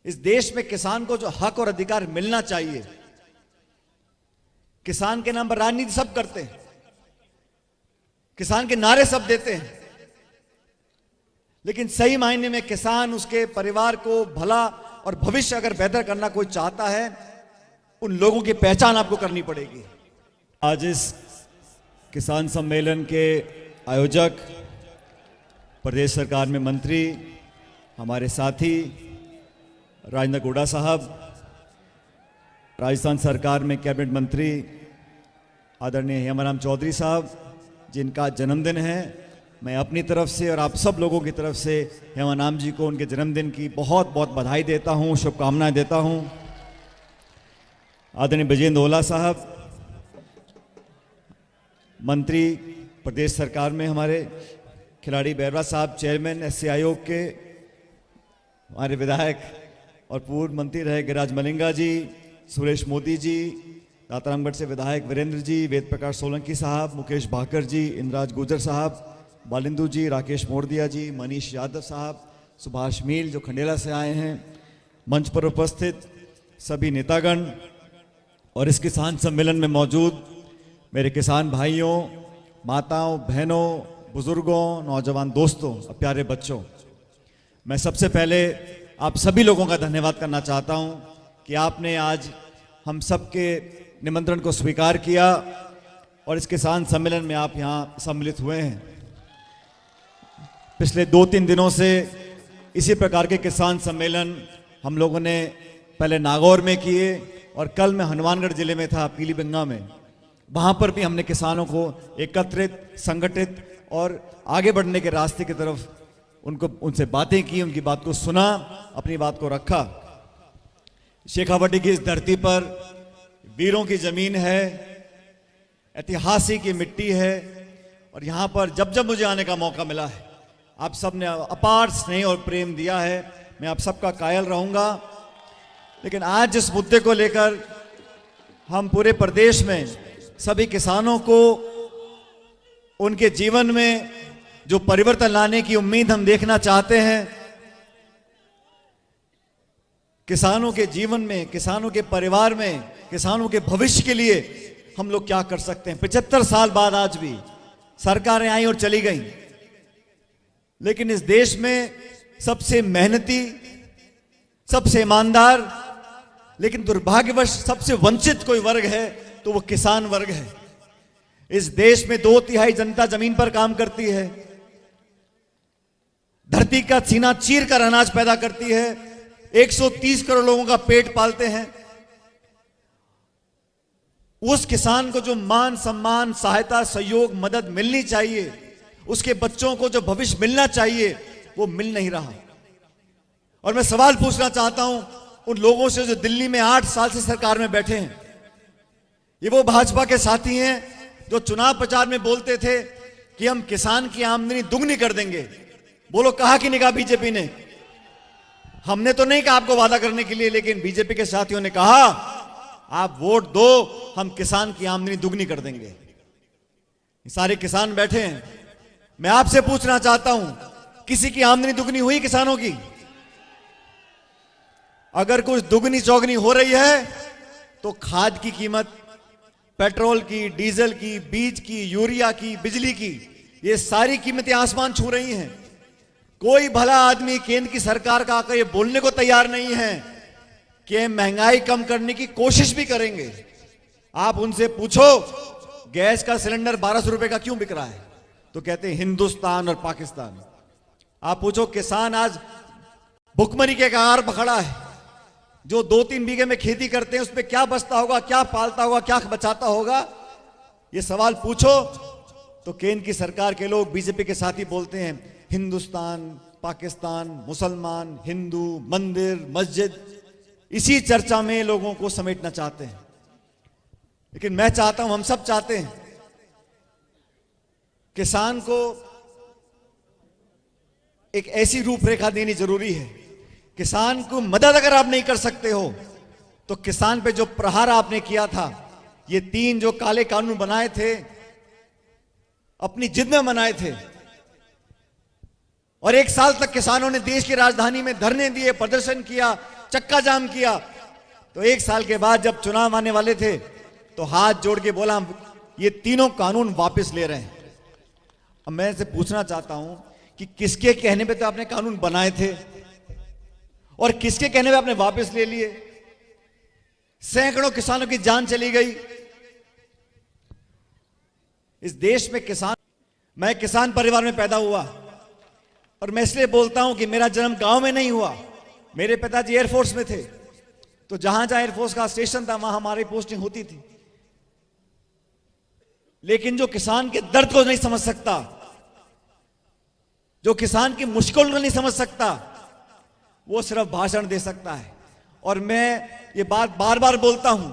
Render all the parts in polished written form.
इस देश में किसान को जो हक और अधिकार मिलना चाहिए, किसान के नाम पर राजनीति सब करते हैं, किसान के नारे सब देते हैं, लेकिन सही मायने में किसान, उसके परिवार को भला और भविष्य अगर बेहतर करना कोई चाहता है, उन लोगों की पहचान आपको करनी पड़ेगी। आज इस किसान सम्मेलन के आयोजक, प्रदेश सरकार में मंत्री, हमारे साथी राजेंद्र गोड़ा साहब, राजस्थान सरकार में कैबिनेट मंत्री आदरणीय हेमाराम चौधरी साहब, जिनका जन्मदिन है, मैं अपनी तरफ से और आप सब लोगों की तरफ से हेमाराम जी को उनके जन्मदिन की बहुत बहुत बधाई देता हूं, शुभकामनाएं देता हूं। आदरणीय ब्रजेंद्र ओला साहब, मंत्री प्रदेश सरकार में हमारे, खिलाड़ी बैरवा साहब, चेयरमैन एससी आयोग के, हमारे विधायक और पूर्व मंत्री रहे गिरिराज मलिंगा जी, सुरेश मोदी जी, दातारामगढ़ से विधायक वीरेंद्र जी, वेद प्रकाश सोलंकी साहब, मुकेश भाकर जी, इंद्राज गुर्जर साहब, बालिंदु जी, राकेश मोरदिया जी, मनीष यादव साहब, सुभाष मील जो खंडेला से आए हैं, मंच पर उपस्थित सभी नेतागण और इस किसान सम्मेलन में मौजूद मेरे किसान भाइयों, माताओं, बहनों, बुजुर्गों, नौजवान दोस्तों और प्यारे बच्चों, मैं सबसे पहले आप सभी लोगों का धन्यवाद करना चाहता हूं कि आपने आज हम सबके निमंत्रण को स्वीकार किया और इस किसान सम्मेलन में आप यहां सम्मिलित हुए हैं। पिछले 2-3 दिनों से इसी प्रकार के किसान सम्मेलन हम लोगों ने पहले नागौर में किए और कल मैं हनुमानगढ़ जिले में था, पीलीभीत में, वहां पर भी हमने किसानों को एकत्रित, संगठित और आगे बढ़ने के रास्ते की तरफ उनसे बातें की, उनकी बात को सुना, अपनी बात को रखा। शेखावाटी की इस धरती पर वीरों की जमीन है, ऐतिहासिक ये मिट्टी है और यहां पर जब जब मुझे आने का मौका मिला है, आप सब ने अपार स्नेह और प्रेम दिया है, मैं आप सबका कायल रहूंगा। लेकिन आज जिस मुद्दे को लेकर हम पूरे प्रदेश में सभी किसानों को उनके जीवन में जो परिवर्तन लाने की उम्मीद हम देखना चाहते हैं, किसानों के जीवन में, किसानों के परिवार में, किसानों के भविष्य के लिए हम लोग क्या कर सकते हैं। 75 साल बाद आज भी सरकारें आई और चली गई, लेकिन इस देश में सबसे मेहनती, सबसे ईमानदार, लेकिन दुर्भाग्यवश सबसे वंचित कोई वर्ग है तो वो किसान वर्ग है। इस देश में 2/3 जनता जमीन पर काम करती है, धरती का सीना चीर कर अनाज पैदा करती है, 130 करोड़ लोगों का पेट पालते हैं। उस किसान को जो मान सम्मान, सहायता, सहयोग, मदद मिलनी चाहिए, उसके बच्चों को जो भविष्य मिलना चाहिए, वो मिल नहीं रहा। और मैं सवाल पूछना चाहता हूं उन लोगों से जो दिल्ली में 8 साल से सरकार में बैठे हैं। ये वो भाजपा के साथी हैं जो चुनाव प्रचार में बोलते थे कि हम किसान की आमदनी दुगनी कर देंगे। बोलो कहा कि नहीं कहा बीजेपी ने? हमने तो नहीं कहा आपको वादा करने के लिए, लेकिन बीजेपी के साथियों ने कहा आप वोट दो, हम किसान की आमदनी दुगनी कर देंगे। सारे किसान बैठे हैं, मैं आपसे पूछना चाहता हूं, किसी की आमदनी दुगनी हुई किसानों की? अगर कुछ दुगनी चौगनी हो रही है तो खाद की कीमत, पेट्रोल की, डीजल की, बीज की, यूरिया की, बिजली की, ये सारी कीमतें आसमान छू रही हैं। कोई भला आदमी केंद्र की सरकार का आकर ये बोलने को तैयार नहीं है कि महंगाई कम करने की कोशिश भी करेंगे। आप उनसे पूछो गैस का सिलेंडर 1200 रुपए का क्यों बिक रहा है, तो कहते हैं हिंदुस्तान और पाकिस्तान। आप पूछो किसान आज भुखमरी के कगार पर खड़ा है, जो 2-3 बीघे में खेती करते हैं उसमें क्या बचता होगा, क्या पालता होगा, क्या बचाता होगा, ये सवाल पूछो तो केंद्र की सरकार के लोग, बीजेपी के साथी बोलते हैं हिंदुस्तान, पाकिस्तान, मुसलमान, हिंदू, मंदिर, मस्जिद, इसी चर्चा में लोगों को समेटना चाहते हैं। लेकिन मैं चाहता हूं, हम सब चाहते हैं, किसान को एक ऐसी रूपरेखा देनी जरूरी है। किसान को मदद अगर आप नहीं कर सकते हो तो किसान पे जो प्रहार आपने किया था, ये 3 जो काले कानून बनाए थे, अपनी जिद में बनाए थे, और 1 साल तक किसानों ने देश की राजधानी में धरने दिए, प्रदर्शन किया, चक्का जाम किया। तो 1 साल के बाद जब चुनाव आने वाले थे तो हाथ जोड़ के बोला ये तीनों कानून वापस ले रहे हैं। अब मैं से पूछना चाहता हूं कि किसके कहने पे तो आपने कानून बनाए थे और किसके कहने पे आपने वापस ले लिए? सैकड़ों किसानों की जान चली गई। इस देश में मैं किसान परिवार में पैदा हुआ और मैं इसलिए बोलता हूं कि मेरा जन्म गांव में नहीं हुआ। मेरे पिताजी एयरफोर्स में थे, तो जहां जहां एयरफोर्स का स्टेशन था वहां हमारी पोस्टिंग होती थी। लेकिन जो किसान के दर्द को नहीं समझ सकता, जो किसान की मुश्किल को नहीं समझ सकता, वो सिर्फ भाषण दे सकता है। और मैं ये बात बार बार बोलता हूं,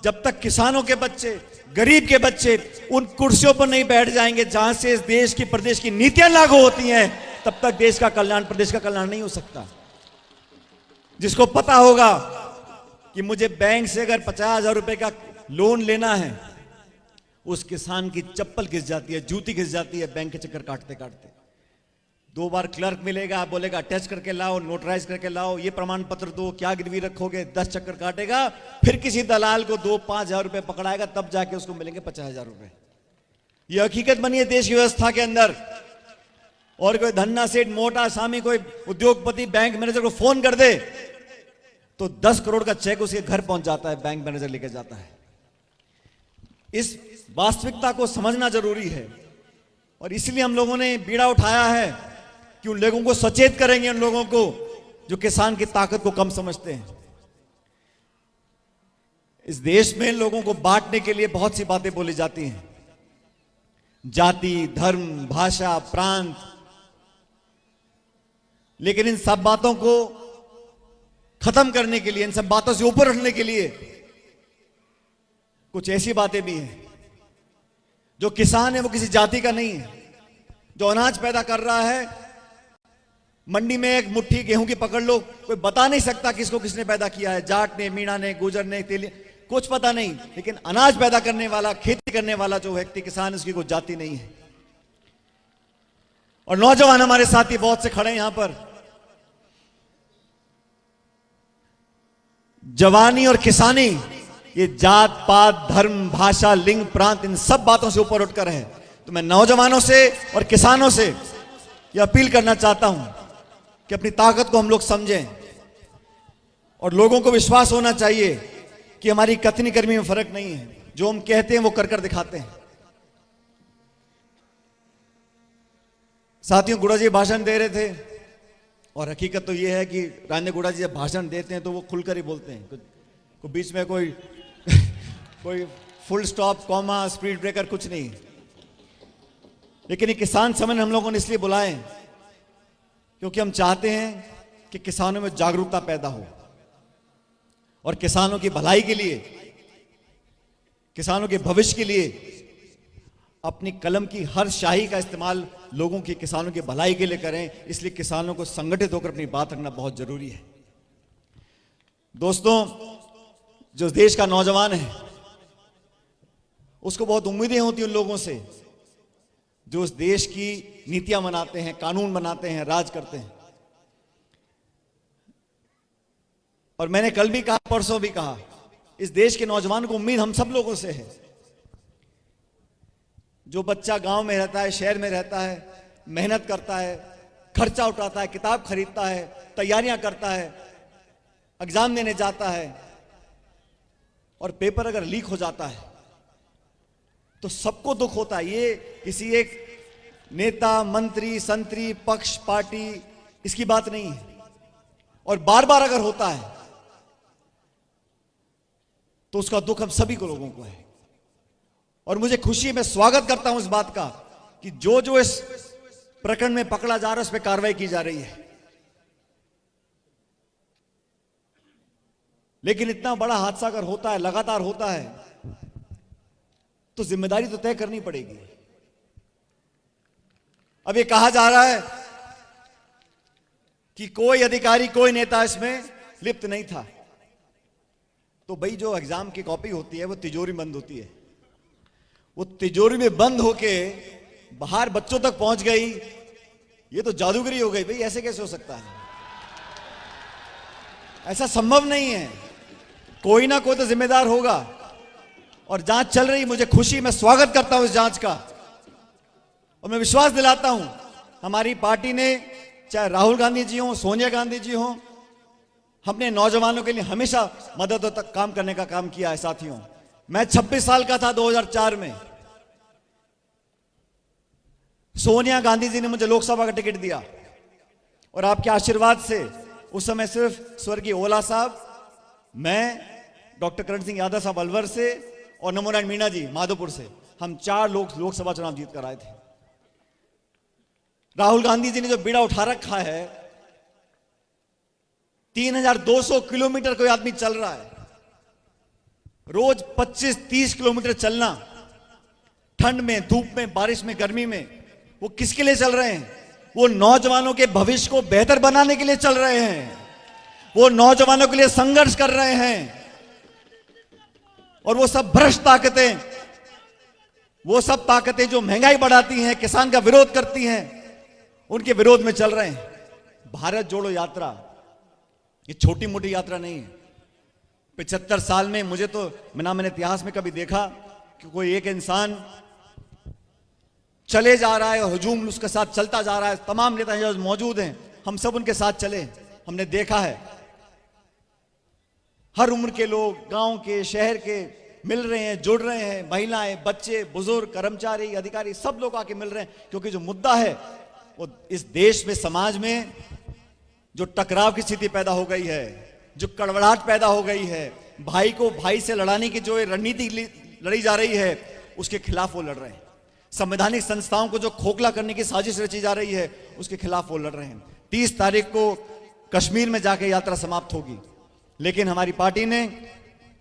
जब तक किसानों के बच्चे, गरीब के बच्चे उन कुर्सियों पर नहीं बैठ जाएंगे जहां से इस देश की, प्रदेश की नीतियां लागू होती हैं, तब तक देश का कल्याण, प्रदेश का कल्याण नहीं हो सकता। जिसको पता होगा कि मुझे बैंक से अगर 50,000 रुपए का लोन लेना है, उस किसान की चप्पल घिस जाती है, जूती घिस जाती है बैंक के चक्कर काटते काटते। 2 बार क्लर्क मिलेगा, बोलेगा अटैच करके लाओ, नोटराइज करके लाओ, ये प्रमाण पत्र दो, क्या गिरवी रखोगे, 10 चक्कर काटेगा, फिर किसी दलाल को 2-5 रुपए पकड़ाएगा, तब जाके उसको मिलेंगे 50,000 रुपए। ये हकीकत बनी है देश की व्यवस्था के अंदर। और कोई धन्ना सेठ, मोटा सामी, कोई उद्योगपति बैंक मैनेजर को फोन कर दे तो 10 करोड़ का चेक उसके घर पहुंच जाता है, बैंक मैनेजर लेके जाता है। इस वास्तविकता को समझना जरूरी है और इसलिए हम लोगों ने बीड़ा उठाया है कि उन लोगों को सचेत करेंगे, उन लोगों को जो किसान की ताकत को कम समझते हैं। इस देश में लोगों को बांटने के लिए बहुत सी बातें बोली जाती हैं, जाति, धर्म, भाषा, प्रांत, लेकिन इन सब बातों को खत्म करने के लिए, इन सब बातों से ऊपर उठने के लिए कुछ ऐसी बातें भी हैं। जो किसान है वो किसी जाति का नहीं है। जो अनाज पैदा कर रहा है, मंडी में एक मुट्ठी गेहूं की पकड़ लो, कोई बता नहीं सकता किसको किसने पैदा किया है, जाट ने, मीणा ने, गुजर ने, तेली, कुछ पता नहीं। लेकिन अनाज पैदा करने वाला, खेती करने वाला जो व्यक्ति किसान, उसकी कोई जाति नहीं है। और नौजवान हमारे साथी बहुत से खड़े हैं यहां पर। जवानी और किसानी, ये जात पात, धर्म, भाषा, लिंग, प्रांत, इन सब बातों से ऊपर उठकर है। तो मैं नौजवानों से और किसानों से ये अपील करना चाहता हूं कि अपनी ताकत को हम लोग समझें और लोगों को विश्वास होना चाहिए कि हमारी कथनी कर्मी में फर्क नहीं है। जो हम कहते हैं वो कर कर दिखाते हैं। साथियों, गुड़ा जी भाषण दे रहे थे और हकीकत तो ये है कि राजेंद्र गुड़ा जी जब भाषण देते हैं तो वो खुलकर ही बोलते हैं। कोई बीच में कोई कोई full stop, comma, speed breaker कुछ नहीं। लेकिन ये किसान सम्मेलन हम लोगों ने इसलिए बुलाए क्योंकि हम चाहते हैं कि किसानों में जागरूकता पैदा हो और किसानों की भलाई के लिए, किसानों के भविष्य के लिए अपनी कलम की हर शाही का इस्तेमाल लोगों की, किसानों की भलाई के लिए करें। इसलिए किसानों को संगठित होकर अपनी बात रखना बहुत जरूरी है। दोस्तों, जो देश का नौजवान है उसको बहुत उम्मीदें होती हैं उन लोगों से जो उस देश की नीतियां बनाते हैं, कानून बनाते हैं, राज करते हैं। और मैंने कल भी कहा, परसों भी कहा, इस देश के नौजवान को उम्मीद हम सब लोगों से है। जो बच्चा गांव में रहता है, शहर में रहता है, मेहनत करता है, खर्चा उठाता है, किताब खरीदता है, तैयारियां करता है, एग्जाम देने जाता है और पेपर अगर लीक हो जाता है तो सबको दुख होता है। ये किसी एक नेता, मंत्री, संतरी, पक्ष, पार्टी, इसकी बात नहीं है। और बार बार अगर होता है तो उसका दुख हम सभी को, लोगों को है। और मुझे खुशी है, मैं स्वागत करता हूं इस बात का कि जो जो इस प्रकरण में पकड़ा जा रहा है उस पर कार्रवाई की जा रही है। लेकिन इतना बड़ा हादसा अगर होता है, लगातार होता है, तो जिम्मेदारी तो तय करनी पड़ेगी। अब ये कहा जा रहा है कि कोई अधिकारी, कोई नेता इसमें लिप्त नहीं था। तो भाई, जो एग्जाम की कॉपी होती है वो तिजोरी बंद होती है, वो तिजोरी में बंद होके बाहर बच्चों तक पहुंच गई ये तो जादूगरी हो गई भाई, ऐसे कैसे हो सकता है? ऐसा संभव नहीं है। कोई ना कोई तो जिम्मेदार होगा और जांच चल रही, मुझे खुशी, मैं स्वागत करता हूं इस जांच का और मैं विश्वास दिलाता हूं हमारी पार्टी ने, चाहे राहुल गांधी जी हो, सोनिया गांधी जी हो, हमने नौजवानों के लिए हमेशा मदद तक काम करने का काम किया है। साथियों, मैं 26 साल का था 2004 में, सोनिया गांधी जी ने मुझे लोकसभा का टिकट दिया और आपके आशीर्वाद से उस समय सिर्फ स्वर्गीय ओला साहब, मैं, डॉक्टर करण सिंह यादव साहब अलवर से और नमो नारायण मीणा जी माधोपुर से, हम 4 लोग लोकसभा चुनाव जीत कर आए थे। राहुल गांधी जी ने जो बीड़ा उठा रखा है, 3200 किलोमीटर कोई आदमी चल रहा है, रोज 25-30 किलोमीटर चलना, ठंड में, धूप में, बारिश में, गर्मी में, वो किसके लिए चल रहे हैं? वो नौजवानों के भविष्य को बेहतर बनाने के लिए चल रहे हैं, वो नौजवानों के लिए संघर्ष कर रहे हैं। और वो सब भ्रष्ट ताकतें, वो सब ताकतें जो महंगाई बढ़ाती हैं, किसान का विरोध करती हैं, उनके विरोध में चल रहे हैं। भारत जोड़ो यात्रा ये छोटी मोटी यात्रा नहीं है। 75 साल में मुझे तो मैंने इतिहास में कभी देखा कि कोई एक इंसान चले जा रहा है और हुजूम उसके साथ चलता जा रहा है। तमाम नेता जो मौजूद हैं, हम सब उनके साथ चले, हमने देखा है। हर उम्र के लोग, गांव के, शहर के मिल रहे हैं, जुड़ रहे हैं, महिलाएं, बच्चे, बुजुर्ग, कर्मचारी, अधिकारी, सब लोग आके मिल रहे हैं, क्योंकि जो मुद्दा है वो इस देश में, समाज में जो टकराव की स्थिति पैदा हो गई है, जो कड़वड़ाहट पैदा हो गई है, भाई को भाई से लड़ाने की जो रणनीति लड़ी जा रही है, उसके खिलाफ वो लड़ रहे हैं। संवैधानिक संस्थाओं को जो खोखला करने की साजिश रची जा रही है, उसके खिलाफ वो लड़ रहे हैं। 30 तारीख को कश्मीर में जाके यात्रा समाप्त होगी, लेकिन हमारी पार्टी ने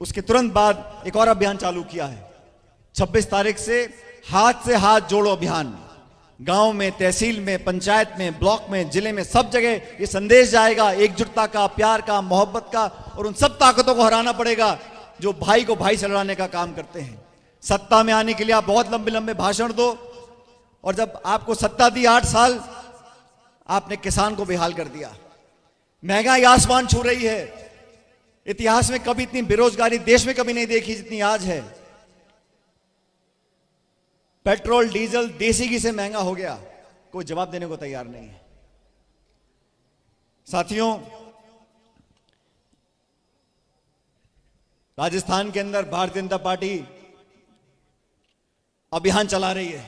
उसके तुरंत बाद एक और अभियान चालू किया है। 26 तारीख से हाथ जोड़ो अभियान, गांव में, तहसील में, पंचायत में, ब्लॉक में, जिले में, सब जगह ये संदेश जाएगा एकजुटता का, प्यार का, मोहब्बत का, और उन सब ताकतों को हराना पड़ेगा जो भाई को भाई से लड़ाने का काम करते हैं। सत्ता में आने के लिए आप बहुत लंबे लंबे भाषण दो, और जब आपको सत्ता दी 8 साल, आपने किसान को बेहाल कर दिया। महंगाई आसमान छू रही है। इतिहास में कभी इतनी बेरोजगारी देश में कभी नहीं देखी जितनी आज है। पेट्रोल, डीजल देसी घी से महंगा हो गया, कोई जवाब देने को तैयार नहीं है। साथियों, राजस्थान के अंदर भारतीय जनता पार्टी अभियान चला रही है,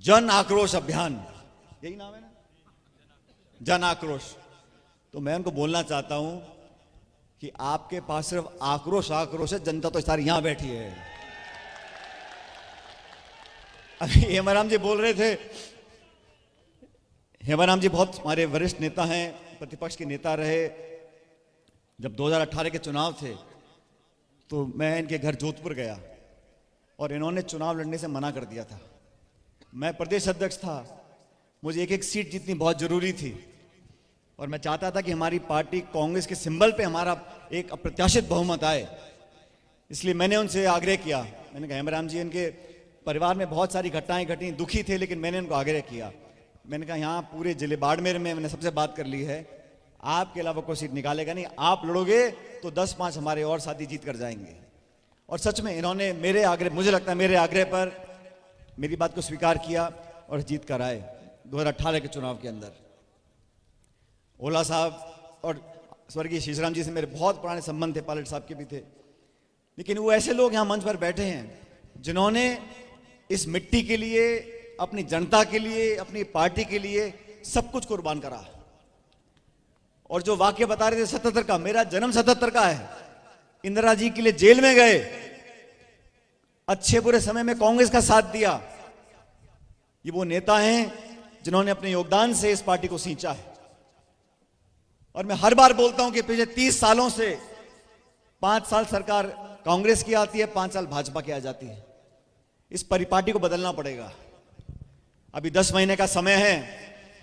जन आक्रोश अभियान, यही नाम है ना, जन आक्रोश। तो मैं उनको बोलना चाहता हूं कि आपके पास सिर्फ आक्रोश है, जनता तो सारी यहां बैठी है। अभी हेमाराम जी बोल रहे थे, हेमाराम जी बहुत हमारे वरिष्ठ नेता हैं, प्रतिपक्ष के नेता रहे। जब 2018 के चुनाव थे तो मैं इनके घर जोधपुर गया और इन्होंने चुनाव लड़ने से मना कर दिया था। मैं प्रदेश अध्यक्ष था, मुझे एक एक सीट जीतनी बहुत जरूरी थी और मैं चाहता था कि हमारी पार्टी कांग्रेस के सिंबल पे हमारा एक अप्रत्याशित बहुमत आए। इसलिए मैंने उनसे आग्रह किया, मैंने कहा हेमराम जी, इनके परिवार में बहुत सारी घटनाएं घटी, दुखी थे, लेकिन मैंने उनको आग्रह किया। मैंने कहा यहाँ पूरे जिले बाड़मेर में मैंने सबसे बात कर ली है, आपके अलावा कोई सीट निकालेगा नहीं, आप लड़ोगे तो 10-5 हमारे और साथी जीत कर जाएंगे। और सच में इन्होंने मेरे आग्रह, मुझे लगता है मेरे आग्रह पर मेरी बात को स्वीकार किया और जीत कर आए 2018 के चुनाव के अंदर। ओला साहब और स्वर्गीय शीशराम जी से मेरे बहुत पुराने संबंध थे, पायलट साहब के भी थे, लेकिन वो ऐसे लोग यहाँ मंच पर बैठे हैं जिन्होंने इस मिट्टी के लिए, अपनी जनता के लिए, अपनी पार्टी के लिए सब कुछ कुर्बान करा। और जो वाक्य बता रहे थे 77 का, मेरा जन्म 77 का है। इंदिरा जी के लिए जेल में गए, अच्छे बुरे समय में कांग्रेस का साथ दिया। ये वो नेता हैं जिन्होंने अपने योगदान से इस पार्टी को सींचा है। और मैं हर बार बोलता हूं कि पिछले 30 सालों से 5 साल सरकार कांग्रेस की आती है, 5 साल भाजपा की आ जाती है। इस परिपाटी को बदलना पड़ेगा। अभी 10 महीने का समय है,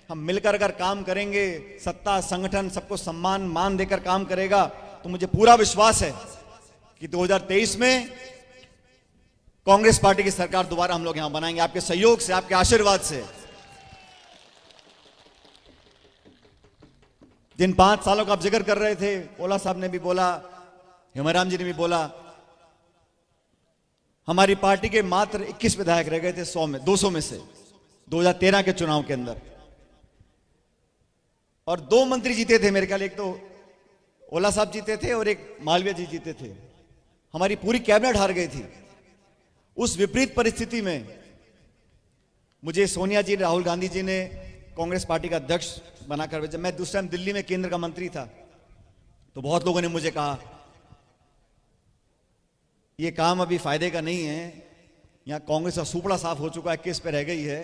हम मिलकर अगर काम करेंगे, सत्ता, संगठन सबको सम्मान, मान देकर काम करेगा, तो मुझे पूरा विश्वास है कि 2023 में कांग्रेस पार्टी की सरकार दोबारा हम लोग यहां बनाएंगे, आपके सहयोग से, आपके आशीर्वाद से। जिन 5 सालों का आप जिक्र कर रहे थे, ओला साहब ने भी बोला, हेमाराम जी ने भी बोला, हमारी पार्टी के मात्र 21 विधायक रह गए थे 200 में से 2013 के चुनाव के अंदर, और 2 मंत्री जीते थे मेरे ख्याल, एक तो ओला साहब जीते थे और एक मालवीय जी जीते थे। हमारी पूरी कैबिनेट हार गई थी। उस विपरीत परिस्थिति में मुझे सोनिया जी, राहुल गांधी जी ने कांग्रेस पार्टी का अध्यक्ष बनाकर भेजा। मैं दूसरे टाइम दिल्ली में केंद्र का मंत्री था, तो बहुत लोगों ने मुझे कहा ये काम अभी फायदे का नहीं है, यहां कांग्रेस का सुपड़ा साफ हो चुका है, 21 पे रह गई है,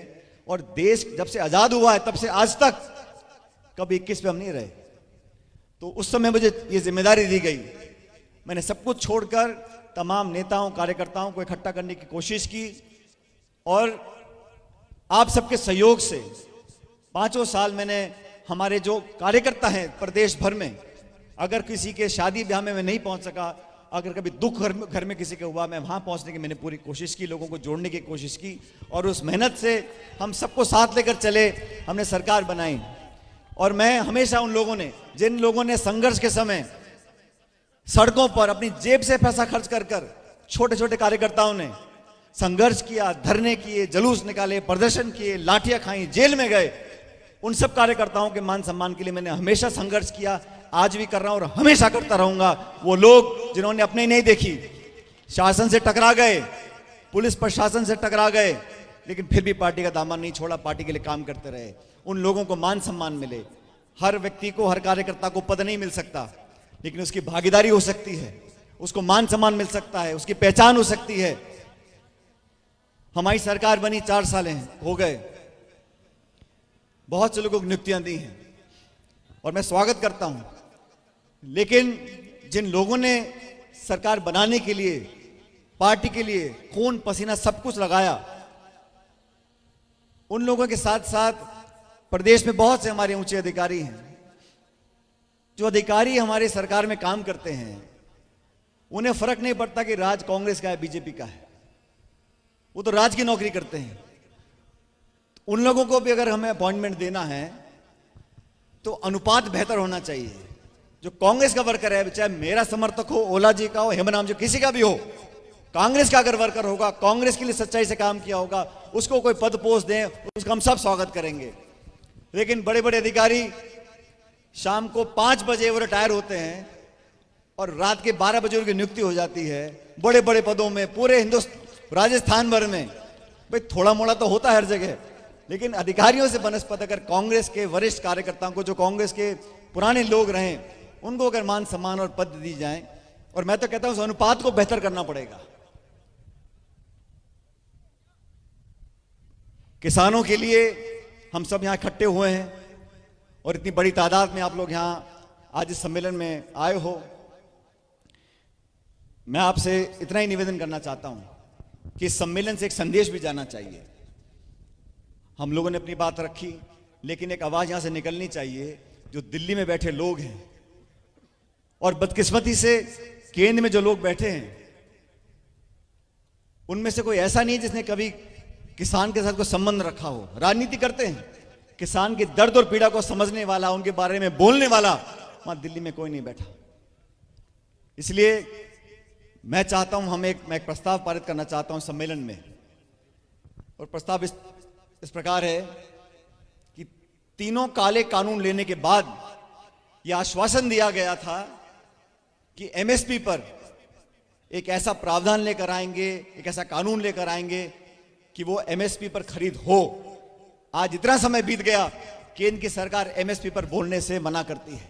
और देश जब से आजाद हुआ है तब से आज तक कभी 21 पे हम नहीं रहे। तो उस समय मुझे ये जिम्मेदारी दी गई, मैंने सब कुछ छोड़कर तमाम नेताओं कार्यकर्ताओं को इकट्ठा करने की कोशिश की, और आप सबके सहयोग से 5 साल मैंने, हमारे जो कार्यकर्ता हैं प्रदेश भर में, अगर किसी के शादी ब्याह में मैं नहीं पहुंच सका, अगर कभी दुख घर में किसी के हुआ, मैं वहां पहुंचने की मैंने पूरी कोशिश की, लोगों को जोड़ने की कोशिश की, और उस मेहनत से हम सबको साथ लेकर चले, हमने सरकार बनाई। और मैं हमेशा उन लोगों ने, जिन लोगों ने संघर्ष के समय सड़कों पर अपनी जेब से पैसा खर्च कर छोटे छोटे कार्यकर्ताओं ने संघर्ष किया, धरने किए, जुलूस निकाले, प्रदर्शन किए, लाठियां खाई, जेल में गए, उन सब कार्यकर्ताओं के मान सम्मान के लिए मैंने हमेशा संघर्ष किया, आज भी कर रहा हूं और हमेशा करता रहूंगा। वो लोग जिन्होंने अपने नहीं देखी, शासन से टकरा गए, पुलिस प्रशासन से टकरा गए, लेकिन फिर भी पार्टी का दामन नहीं छोड़ा, पार्टी के लिए काम करते रहे, उन लोगों को मान सम्मान मिले। हर व्यक्ति को, हर कार्यकर्ता को पद नहीं मिल सकता, लेकिन उसकी भागीदारी हो सकती है, उसको मान सम्मान मिल सकता है, उसकी पहचान हो सकती है। हमारी सरकार बनी 4 साल हो गए, बहुत से लोगों को नियुक्तियां दी हैं और मैं स्वागत करता हूं, लेकिन जिन लोगों ने सरकार बनाने के लिए, पार्टी के लिए खून पसीना सब कुछ लगाया, उन लोगों के साथ साथ प्रदेश में बहुत से हमारे ऊंचे अधिकारी हैं। जो अधिकारी हमारे सरकार में काम करते हैं, उन्हें फर्क नहीं पड़ता कि राज कांग्रेस का है, बीजेपी का है, वो तो राज की नौकरी करते हैं। उन लोगों को भी अगर हमें अपॉइंटमेंट देना है तो अनुपात बेहतर होना चाहिए। जो कांग्रेस का वर्कर है, चाहे मेरा समर्थक हो, ओला जी का हो, हेमराम जी, किसी का भी हो, कांग्रेस का अगर वर्कर होगा, कांग्रेस के लिए सच्चाई से काम किया होगा, उसको कोई पद पोस्ट दें, उसका हम सब स्वागत करेंगे। लेकिन बड़े बड़े अधिकारी शाम को 5 बजे वो रिटायर होते हैं और रात के 12 बजे उनकी नियुक्ति हो जाती है बड़े बड़े पदों में, पूरे राजस्थान भर में। भाई थोड़ा मोड़ा तो होता है हर जगह, लेकिन अधिकारियों से बनस्पत अगर कांग्रेस के वरिष्ठ कार्यकर्ताओं को, जो कांग्रेस के पुराने लोग रहे, उनको अगर मान सम्मान और पद दी जाए, और मैं तो कहता हूं उस अनुपात को बेहतर करना पड़ेगा। किसानों के लिए हम सब यहां इकट्ठे हुए हैं और इतनी बड़ी तादाद में आप लोग यहां आज इस सम्मेलन में आए हो। मैं आपसे इतना ही निवेदन करना चाहता हूं कि इस सम्मेलन से एक संदेश भी जाना चाहिए। हम लोगों ने अपनी बात रखी, लेकिन एक आवाज यहां से निकलनी चाहिए। जो दिल्ली में बैठे लोग हैं, और बदकिस्मती से केंद्र में जो लोग बैठे हैं, उनमें से कोई ऐसा नहीं है जिसने कभी किसान के साथ कोई संबंध रखा हो। राजनीति करते हैं, किसान के दर्द और पीड़ा को समझने वाला, उनके बारे में बोलने वाला वहां दिल्ली में कोई नहीं बैठा। इसलिए मैं चाहता हूं, मैं एक प्रस्ताव पारित करना चाहता हूं सम्मेलन में, और प्रस्ताव इस प्रकार है कि तीनों काले कानून लेने के बाद यह आश्वासन दिया गया था कि एमएसपी पर एक ऐसा प्रावधान लेकर आएंगे, एक ऐसा कानून लेकर आएंगे कि वो एमएसपी पर खरीद हो। आज इतना समय बीत गया, केंद्र की सरकार एमएसपी पर बोलने से मना करती है।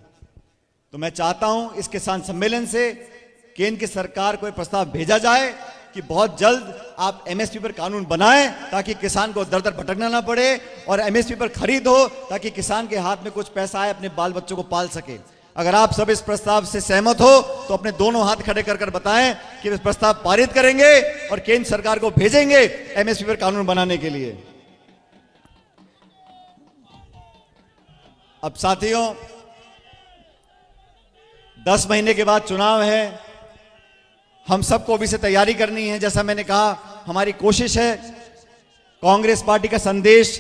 तो मैं चाहता हूं इस किसान सम्मेलन से केंद्र की सरकार को एक प्रस्ताव भेजा जाए कि बहुत जल्द आप एमएसपी पर कानून बनाएं, ताकि किसान को दर दर भटकना ना पड़े, और एमएसपी पर खरीद हो, ताकि किसान के हाथ में कुछ पैसा आए, अपने बाल बच्चों को पाल सके। अगर आप सब इस प्रस्ताव से सहमत हो तो अपने दोनों हाथ खड़े कर बताएं कि इस प्रस्ताव पारित करेंगे और केंद्र सरकार को भेजेंगे एमएसपी पर कानून बनाने के लिए। अब साथियों, 10 महीने के बाद चुनाव है, हम सबको अभी से तैयारी करनी है। जैसा मैंने कहा, हमारी कोशिश है कांग्रेस पार्टी का संदेश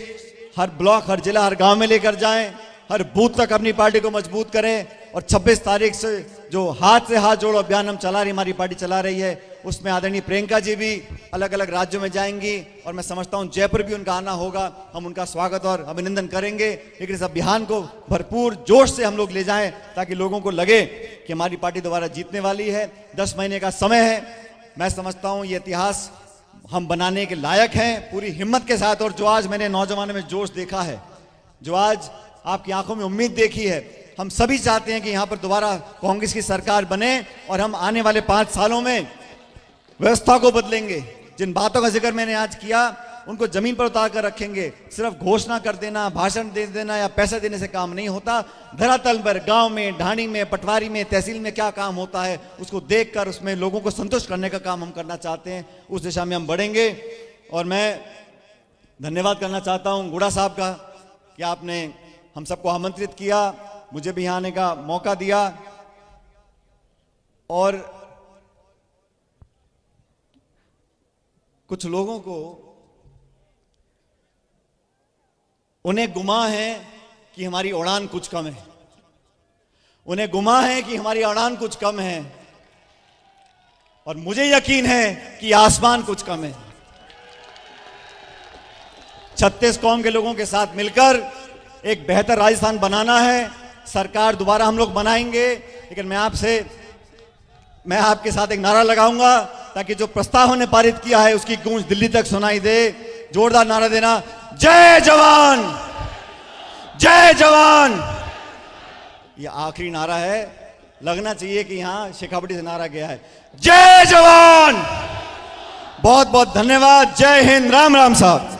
हर ब्लॉक, हर जिला, हर गांव में लेकर जाएं, हर बूथ तक अपनी पार्टी को मजबूत करें। और 26 तारीख से जो हाथ से हाथ जोड़ो अभियान हम चला रही, हमारी पार्टी चला रही है, उसमें आदरणीय प्रियंका जी भी अलग अलग राज्यों में जाएंगी और मैं समझता हूं जयपुर भी उनका आना होगा। हम उनका स्वागत और अभिनंदन करेंगे, लेकिन इस अभियान को भरपूर जोश से हम लोग ले जाएं ताकि लोगों को लगे कि हमारी पार्टी दोबारा जीतने वाली है। 10 महीने का समय है, मैं समझता हूं ये इतिहास हम बनाने के लायक हैं पूरी हिम्मत के साथ। और जो आज मैंने नौजवानों में जोश देखा है, जो आज आपकी आंखों में उम्मीद देखी है, हम सभी चाहते हैं कि यहां पर दोबारा कांग्रेस की सरकार बने और हम आने वाले 5 सालों में व्यवस्था को बदलेंगे। जिन बातों का जिक्र मैंने आज किया उनको जमीन पर उतार कर रखेंगे। सिर्फ घोषणा कर देना, भाषण दे देना या पैसा देने से काम नहीं होता। धरातल पर गांव में, ढाणी में, पटवारी में, तहसील में क्या काम होता है उसको देखकर उसमें लोगों को संतुष्ट करने का काम हम करना चाहते हैं। उस दिशा में हम बढ़ेंगे। और मैं धन्यवाद करना चाहता हूं गुड़ा साहब का कि आपने हम सबको आमंत्रित किया, मुझे भी यहां आने का मौका दिया। और कुछ लोगों को उन्हें गुमा है कि हमारी उड़ान कुछ कम है, उन्हें गुमा है कि हमारी उड़ान कुछ कम है, और मुझे यकीन है कि आसमान कुछ कम है। 36 कौम के लोगों के साथ मिलकर एक बेहतर राजस्थान बनाना है। सरकार दोबारा हम लोग बनाएंगे, लेकिन मैं आपके साथ एक नारा लगाऊंगा ताकि जो प्रस्ताव हमने पारित किया है उसकी गूंज दिल्ली तक सुनाई दे। जोरदार नारा देना, जय जवान, जय जवान। ये आखिरी नारा है, लगना चाहिए कि यहां शेखावटी से नारा गया है, जय जवान। बहुत बहुत धन्यवाद। जय हिंद। राम राम साहब।